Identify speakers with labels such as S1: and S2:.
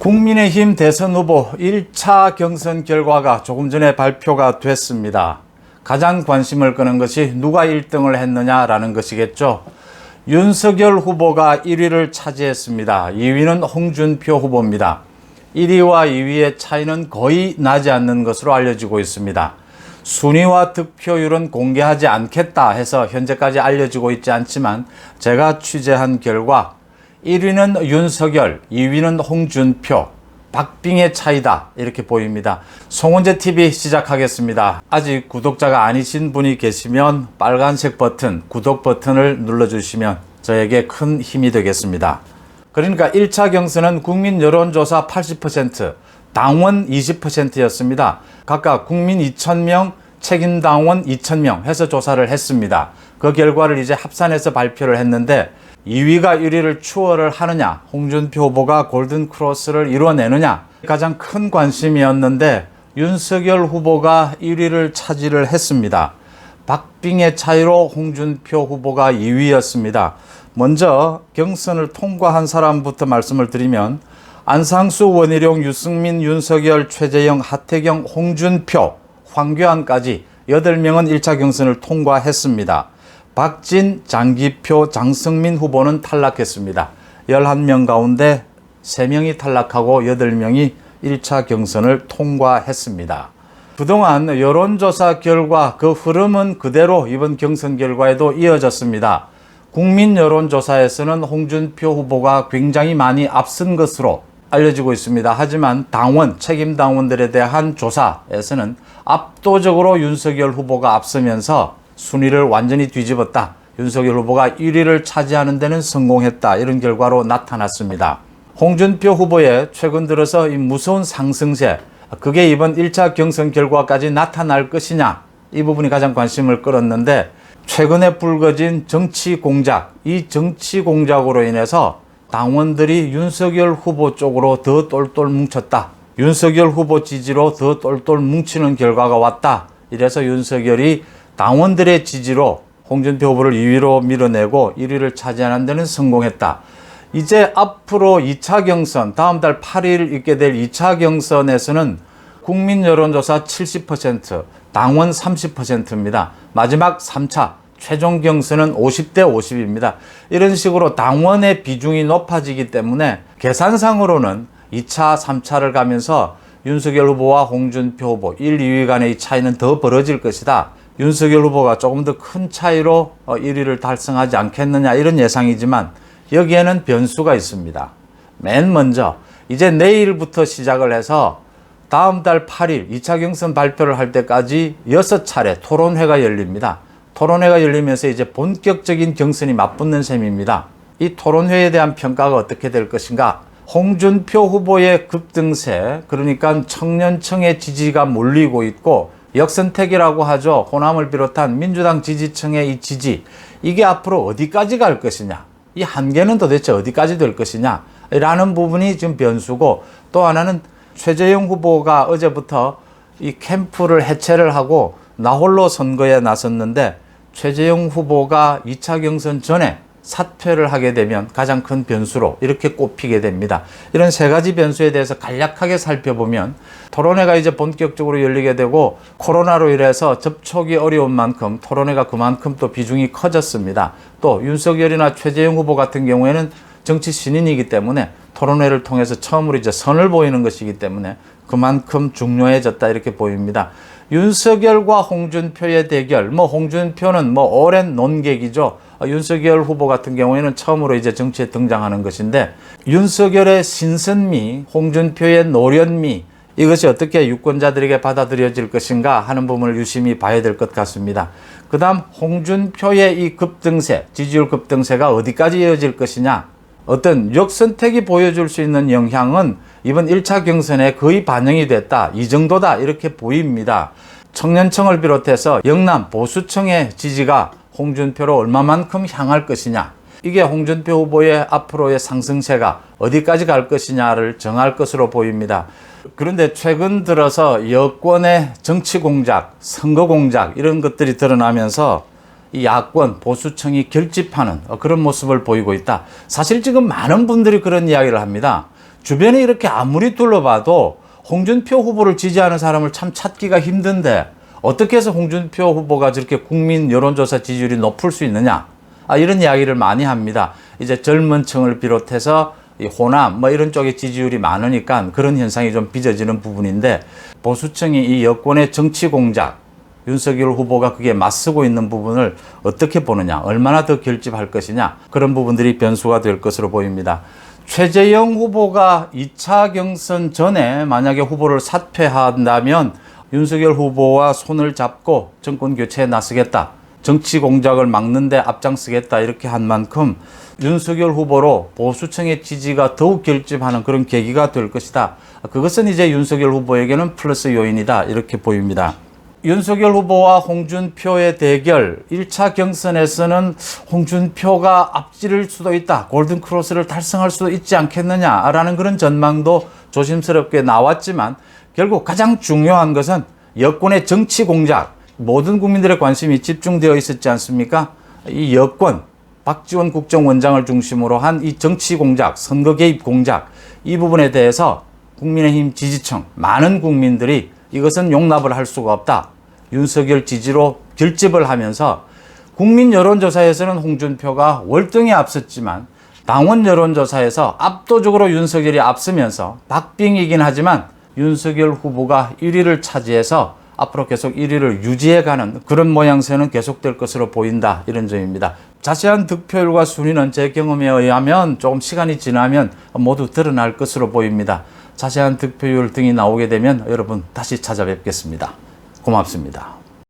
S1: 국민의힘 대선 후보 1차 경선 결과가 조금 전에 발표가 됐습니다. 가장 관심을 끄는 것이 누가 1등을 했느냐라는 것이겠죠. 윤석열 후보가 1위를 차지했습니다. 2위는 홍준표 후보입니다. 1위와 2위의 차이는 거의 나지 않는 것으로 알려지고 있습니다. 순위와 득표율은 공개하지 않겠다 해서 현재까지 알려지고 있지 않지만 제가 취재한 결과 1위는 윤석열, 2위는 홍준표, 박빙의 차이다 이렇게 보입니다. 송은재 TV 시작하겠습니다. 아직 구독자가 아니신 분이 계시면 빨간색 버튼, 구독 버튼을 눌러주시면 저에게 큰 힘이 되겠습니다. 그러니까 1차 경선은 국민 여론조사 80%, 당원 20%였습니다. 각각 국민 2,000명, 책임당원 2,000명 해서 조사를 했습니다. 그 결과를 이제 합산해서 발표를 했는데 2위가 1위를 추월을 하느냐, 홍준표 후보가 골든크로스를 이뤄내느냐 가장 큰 관심이었는데 윤석열 후보가 1위를 차지를 했습니다. 박빙의 차이로 홍준표 후보가 2위였습니다. 먼저 경선을 통과한 사람부터 말씀을 드리면 안상수, 원희룡, 유승민, 윤석열, 최재형, 하태경, 홍준표, 황교안까지 8명은 1차 경선을 통과했습니다. 박진, 장기표, 장성민 후보는 탈락했습니다. 11명 가운데 3명이 탈락하고 8명이 1차 경선을 통과했습니다. 그동안 여론조사 결과 그 흐름은 그대로 이번 경선 결과에도 이어졌습니다. 국민 여론조사에서는 홍준표 후보가 굉장히 많이 앞선 것으로 알려지고 있습니다. 하지만 당원, 책임당원들에 대한 조사에서는 압도적으로 윤석열 후보가 앞서면서 순위를 완전히 뒤집었다. 윤석열 후보가 1위를 차지하는 데는 성공했다. 이런 결과로 나타났습니다. 홍준표 후보의 최근 들어서 이 무서운 상승세, 그게 이번 1차 경선 결과까지 나타날 것이냐, 이 부분이 가장 관심을 끌었는데 최근에 불거진 정치 공작, 이 정치 공작으로 인해서 당원들이 윤석열 후보 쪽으로 더 똘똘 뭉쳤다. 윤석열 후보 지지로 더 똘똘 뭉치는 결과가 왔다. 이래서 윤석열이 당원들의 지지로 홍준표 후보를 2위로 밀어내고 1위를 차지하는 데는 성공했다. 이제 앞으로 2차 경선, 다음 달 8일 있게 될 2차 경선에서는 국민 여론조사 70%, 당원 30%입니다. 마지막 3차, 최종 경선은 50대 50입니다. 이런 식으로 당원의 비중이 높아지기 때문에 계산상으로는 2차, 3차를 가면서 윤석열 후보와 홍준표 후보 1, 2위 간의 이 차이는 더 벌어질 것이다. 윤석열 후보가 조금 더 큰 차이로 1위를 달성하지 않겠느냐 이런 예상이지만 여기에는 변수가 있습니다. 맨 먼저 이제 내일부터 시작을 해서 다음 달 8일 2차 경선 발표를 할 때까지 6차례 토론회가 열립니다. 토론회가 열리면서 이제 본격적인 경선이 맞붙는 셈입니다. 이 토론회에 대한 평가가 어떻게 될 것인가? 홍준표 후보의 급등세, 그러니까 청년층의 지지가 몰리고 있고 역선택이라고 하죠. 호남을 비롯한 민주당 지지층의 이 지지, 이게 앞으로 어디까지 갈 것이냐, 이 한계는 도대체 어디까지 될 것이냐 라는 부분이 지금 변수고, 또 하나는 최재형 후보가 어제부터 이 캠프를 해체를 하고 나홀로 선거에 나섰는데 최재형 후보가 2차 경선 전에 사퇴를 하게 되면 가장 큰 변수로 이렇게 꼽히게 됩니다. 이런 세 가지 변수에 대해서 간략하게 살펴보면 토론회가 이제 본격적으로 열리게 되고 코로나로 인해서 접촉이 어려운 만큼 토론회가 그만큼 또 비중이 커졌습니다. 또 윤석열이나 최재형 후보 같은 경우에는 정치 신인이기 때문에 토론회를 통해서 처음으로 이제 선을 보이는 것이기 때문에 그만큼 중요해졌다 이렇게 보입니다. 윤석열과 홍준표의 대결, 홍준표는 오랜 논객이죠. 윤석열 후보 같은 경우에는 처음으로 이제 정치에 등장하는 것인데 윤석열의 신선미, 홍준표의 노련미, 이것이 어떻게 유권자들에게 받아들여질 것인가 하는 부분을 유심히 봐야 될 것 같습니다. 그 다음 홍준표의 이 급등세, 지지율 급등세가 어디까지 이어질 것이냐, 어떤 역선택이 보여줄 수 있는 영향은 이번 1차 경선에 거의 반영이 됐다, 이 정도다 이렇게 보입니다. 청년층을 비롯해서 영남 보수층의 지지가 홍준표로 얼마만큼 향할 것이냐, 이게 홍준표 후보의 앞으로의 상승세가 어디까지 갈 것이냐를 정할 것으로 보입니다. 그런데 최근 들어서 여권의 정치 공작, 선거 공작 이런 것들이 드러나면서 이 야권 보수층이 결집하는 그런 모습을 보이고 있다. 사실 지금 많은 분들이 그런 이야기를 합니다. 주변에 이렇게 아무리 둘러봐도 홍준표 후보를 지지하는 사람을 참 찾기가 힘든데 어떻게 해서 홍준표 후보가 저렇게 국민 여론조사 지지율이 높을 수 있느냐? 이런 이야기를 많이 합니다. 이제 젊은 층을 비롯해서 이 호남 뭐 이런 쪽에 지지율이 많으니까 그런 현상이 좀 빚어지는 부분인데 보수층이 이 여권의 정치 공작, 윤석열 후보가 그게 맞서고 있는 부분을 어떻게 보느냐, 얼마나 더 결집할 것이냐, 그런 부분들이 변수가 될 것으로 보입니다. 최재형 후보가 2차 경선 전에 만약에 후보를 사퇴한다면 윤석열 후보와 손을 잡고 정권 교체에 나서겠다, 정치 공작을 막는데 앞장서겠다 이렇게 한 만큼 윤석열 후보로 보수층의 지지가 더욱 결집하는 그런 계기가 될 것이다. 그것은 이제 윤석열 후보에게는 플러스 요인이다 이렇게 보입니다. 윤석열 후보와 홍준표의 대결 1차 경선에서는 홍준표가 앞지를 수도 있다. 골든크로스를 달성할 수도 있지 않겠느냐라는 그런 전망도 조심스럽게 나왔지만 결국 가장 중요한 것은 여권의 정치 공작, 모든 국민들의 관심이 집중되어 있었지 않습니까? 이 여권, 박지원 국정원장을 중심으로 한 이 정치 공작, 선거 개입 공작, 이 부분에 대해서 국민의힘 지지층, 많은 국민들이 이것은 용납을 할 수가 없다. 윤석열 지지로 결집을 하면서 국민 여론조사에서는 홍준표가 월등히 앞섰지만 당원 여론조사에서 압도적으로 윤석열이 앞서면서 박빙이긴 하지만 윤석열 후보가 1위를 차지해서 앞으로 계속 1위를 유지해가는 그런 모양새는 계속될 것으로 보인다 이런 점입니다. 자세한 득표율과 순위는 제 경험에 의하면 조금 시간이 지나면 모두 드러날 것으로 보입니다. 자세한 득표율 등이 나오게 되면 여러분 다시 찾아뵙겠습니다. 고맙습니다.